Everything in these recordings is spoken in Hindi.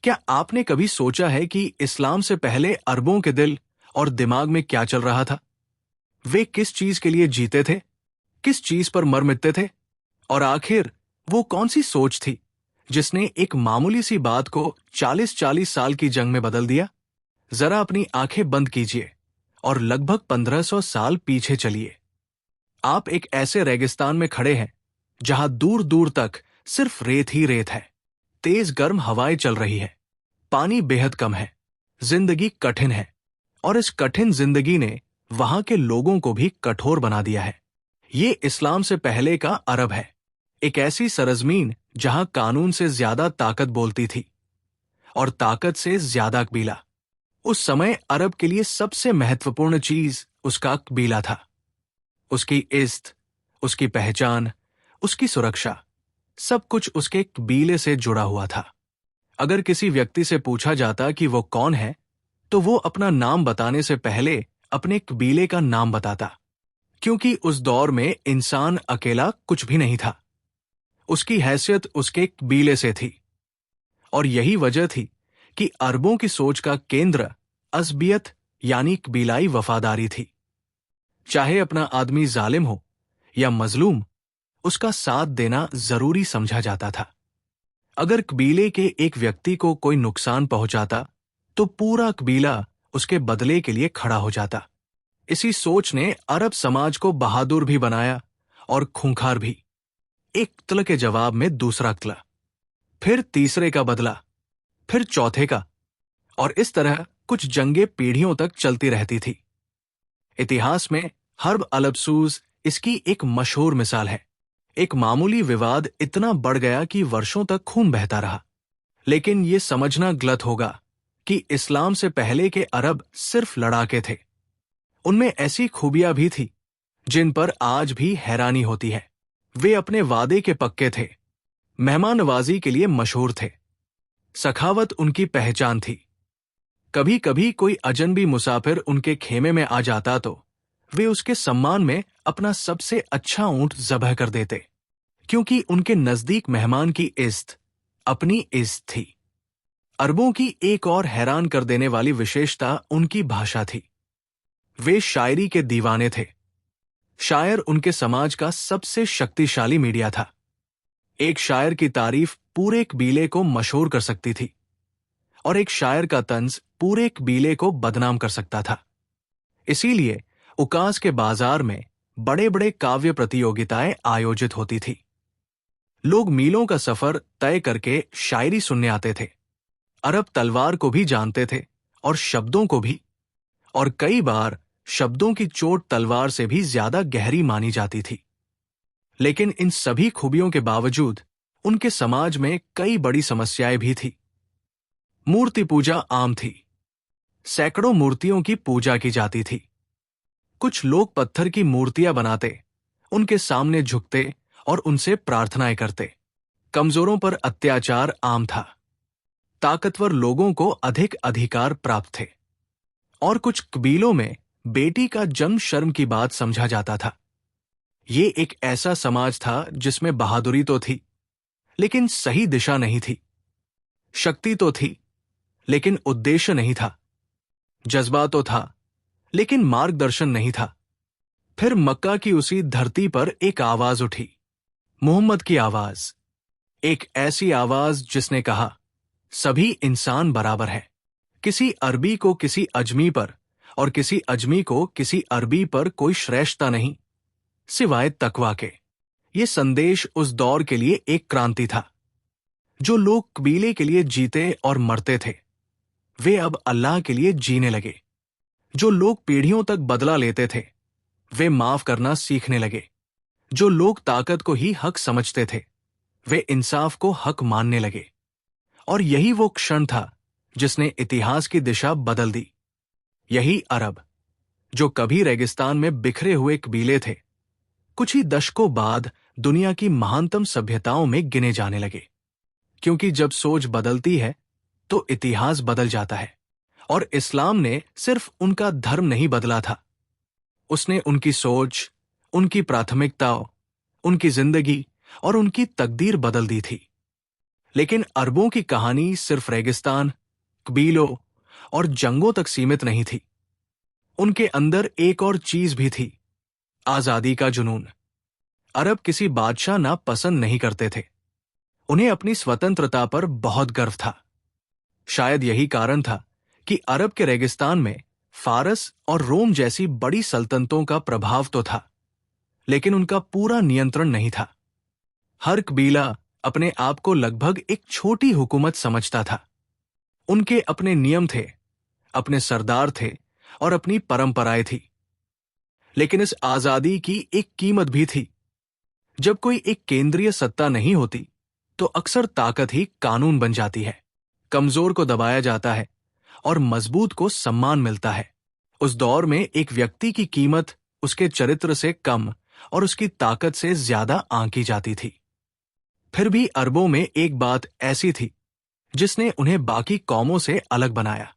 क्या आपने कभी सोचा है कि इस्लाम से पहले अरबों के दिल और दिमाग में क्या चल रहा था? वे किस चीज के लिए जीते थे, किस चीज पर मर मिटते थे, और आखिर वो कौन सी सोच थी जिसने एक मामूली सी बात को 40-40 साल की जंग में बदल दिया? जरा अपनी आंखें बंद कीजिए और लगभग 1500 साल पीछे चलिए। आप एक ऐसे रेगिस्तान में खड़े हैं जहां दूर दूर तक सिर्फ रेत ही रेत है। तेज गर्म हवाएं चल रही है, पानी बेहद कम है, जिंदगी कठिन है, और इस कठिन जिंदगी ने वहां के लोगों को भी कठोर बना दिया है। ये इस्लाम से पहले का अरब है, एक ऐसी सरजमीन जहां कानून से ज्यादा ताकत बोलती थी और ताकत से ज्यादा कबीला। उस समय अरब के लिए सबसे महत्वपूर्ण चीज उसका कबीला था, उसकी इज्जत, उसकी पहचान, उसकी सुरक्षा, सब कुछ उसके कबीले से जुड़ा हुआ था। अगर किसी व्यक्ति से पूछा जाता कि वो कौन है, तो वो अपना नाम बताने से पहले अपने कबीले का नाम बताता, क्योंकि उस दौर में इंसान अकेला कुछ भी नहीं था। उसकी हैसियत उसके कबीले से थी, और यही वजह थी कि अरबों की सोच का केंद्र असबियत यानी कबीलाई वफादारी थी। चाहे अपना आदमी जालिम हो या मजलूम, उसका साथ देना जरूरी समझा जाता था। अगर कबीले के एक व्यक्ति को कोई नुकसान पहुंचाता, तो पूरा कबीला उसके बदले के लिए खड़ा हो जाता। इसी सोच ने अरब समाज को बहादुर भी बनाया और खूंखार भी। एक कत्ल के जवाब में दूसरा कत्ल, फिर तीसरे का बदला, फिर चौथे का, और इस तरह कुछ जंगें पीढ़ियों तक चलती रहती थी। इतिहास में हर्ब अलबसूस इसकी एक मशहूर मिसाल है। एक मामूली विवाद इतना बढ़ गया कि वर्षों तक खून बहता रहा। लेकिन यह समझना गलत होगा कि इस्लाम से पहले के अरब सिर्फ लड़ाके थे। उनमें ऐसी खूबियां भी थी जिन पर आज भी हैरानी होती है। वे अपने वादे के पक्के थे, मेहमान नवाजी के लिए मशहूर थे, सखावत उनकी पहचान थी। कभी कभी कोई अजनबी मुसाफिर उनके खेमे में आ जाता तो वे उसके सम्मान में अपना सबसे अच्छा ऊंट ज़बह कर देते, क्योंकि उनके नजदीक मेहमान की इज्जत अपनी इज्जत थी। अरबों की एक और हैरान कर देने वाली विशेषता उनकी भाषा थी। वे शायरी के दीवाने थे। शायर उनके समाज का सबसे शक्तिशाली मीडिया था। एक शायर की तारीफ पूरे कबीले को मशहूर कर सकती थी, और एक शायर का तंज पूरे कबीले को बदनाम कर सकता था। इसीलिए उकास के बाजार में बड़े बड़े काव्य प्रतियोगिताएं आयोजित होती थी। लोग मीलों का सफर तय करके शायरी सुनने आते थे। अरब तलवार को भी जानते थे और शब्दों को भी, और कई बार शब्दों की चोट तलवार से भी ज्यादा गहरी मानी जाती थी। लेकिन इन सभी खूबियों के बावजूद उनके समाज में कई बड़ी समस्याएं भी थी। मूर्ति पूजा आम थी। सैकड़ों मूर्तियों की पूजा की जाती थी। कुछ लोग पत्थर की मूर्तियां बनाते, उनके सामने झुकते और उनसे प्रार्थनाएं करते। कमजोरों पर अत्याचार आम था। ताकतवर लोगों को अधिक अधिकार प्राप्त थे, और कुछ कबीलों में बेटी का जन्म शर्म की बात समझा जाता था। ये एक ऐसा समाज था जिसमें बहादुरी तो थी, लेकिन सही दिशा नहीं थी। शक्ति तो थी, लेकिन उद्देश्य नहीं था। जज्बा तो था, लेकिन मार्गदर्शन नहीं था। फिर मक्का की उसी धरती पर एक आवाज उठी, मोहम्मद की आवाज। एक ऐसी आवाज जिसने कहा, सभी इंसान बराबर है। किसी अरबी को किसी अजमी पर और किसी अजमी को किसी अरबी पर कोई श्रेष्ठता नहीं, सिवाय तकवा के। ये संदेश उस दौर के लिए एक क्रांति था। जो लोग कबीले के लिए जीते और मरते थे, वे अब अल्लाह के लिए जीने लगे। जो लोग पीढ़ियों तक बदला लेते थे, वे माफ करना सीखने लगे। जो लोग ताकत को ही हक समझते थे, वे इंसाफ को हक मानने लगे। और यही वो क्षण था जिसने इतिहास की दिशा बदल दी। यही अरब, जो कभी रेगिस्तान में बिखरे हुए कबीले थे, कुछ ही दशकों बाद दुनिया की महानतम सभ्यताओं में गिने जाने लगे। क्योंकि जब सोच बदलती है तो इतिहास बदल जाता है। और इस्लाम ने सिर्फ उनका धर्म नहीं बदला था, उसने उनकी सोच, उनकी प्राथमिकताओं, उनकी जिंदगी और उनकी तकदीर बदल दी थी। लेकिन अरबों की कहानी सिर्फ रेगिस्तान, कबीलों और जंगों तक सीमित नहीं थी। उनके अंदर एक और चीज भी थी, आजादी का जुनून। अरब किसी बादशाह ना पसंद नहीं करते थे। उन्हें अपनी स्वतंत्रता पर बहुत गर्व था। शायद यही कारण था कि अरब के रेगिस्तान में फारस और रोम जैसी बड़ी सल्तनतों का प्रभाव तो था, लेकिन उनका पूरा नियंत्रण नहीं था। हर कबीला अपने आप को लगभग एक छोटी हुकूमत समझता था। उनके अपने नियम थे, अपने सरदार थे और अपनी परंपराएं थी। लेकिन इस आजादी की एक कीमत भी थी। जब कोई एक केंद्रीय सत्ता नहीं होती तो अक्सर ताकत ही कानून बन जाती है। कमजोर को दबाया जाता है और मजबूत को सम्मान मिलता है। उस दौर में एक व्यक्ति की कीमत उसके चरित्र से कम और उसकी ताकत से ज्यादा आंकी जाती थी। फिर भी अरबों में एक बात ऐसी थी जिसने उन्हें बाकी कौमों से अलग बनाया।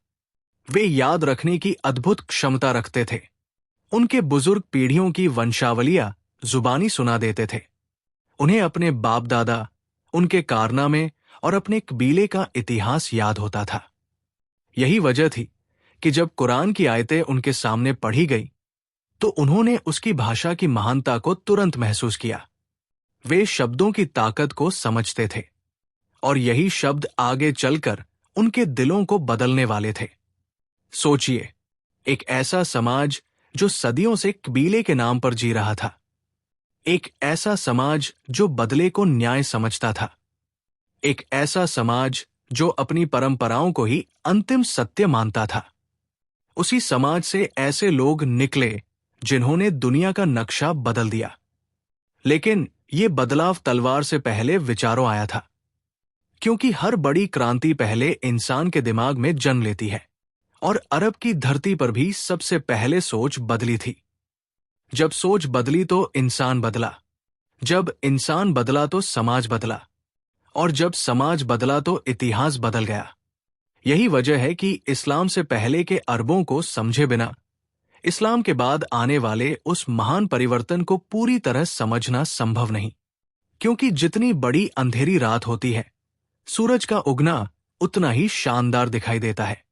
वे याद रखने की अद्भुत क्षमता रखते थे। उनके बुजुर्ग पीढ़ियों की वंशावलियां जुबानी सुना देते थे। उन्हें अपने बाप दादा, उनके कारनामे और अपने कबीले का इतिहास याद होता था। यही वजह थी कि जब कुरान की आयतें उनके सामने पढ़ी गई तो उन्होंने उसकी भाषा की महानता को तुरंत महसूस किया। वे शब्दों की ताकत को समझते थे और यही शब्द आगे चलकर उनके दिलों को बदलने वाले थे। सोचिए, एक ऐसा समाज जो सदियों से कबीले के नाम पर जी रहा था, एक ऐसा समाज जो बदले को न्याय समझता था, एक ऐसा समाज जो अपनी परंपराओं को ही अंतिम सत्य मानता था। उसी समाज से ऐसे लोग निकले जिन्होंने दुनिया का नक्शा बदल दिया। लेकिन ये बदलाव तलवार से पहले विचारों आया था, क्योंकि हर बड़ी क्रांति पहले इंसान के दिमाग में जन्म लेती है। और अरब की धरती पर भी सबसे पहले सोच बदली थी। जब सोच बदली तो इंसान बदला, जब इंसान बदला तो समाज बदला, और जब समाज बदला तो इतिहास बदल गया। यही वजह है कि इस्लाम से पहले के अरबों को समझे बिना इस्लाम के बाद आने वाले उस महान परिवर्तन को पूरी तरह समझना संभव नहीं। क्योंकि जितनी बड़ी अंधेरी रात होती है, सूरज का उगना उतना ही शानदार दिखाई देता है।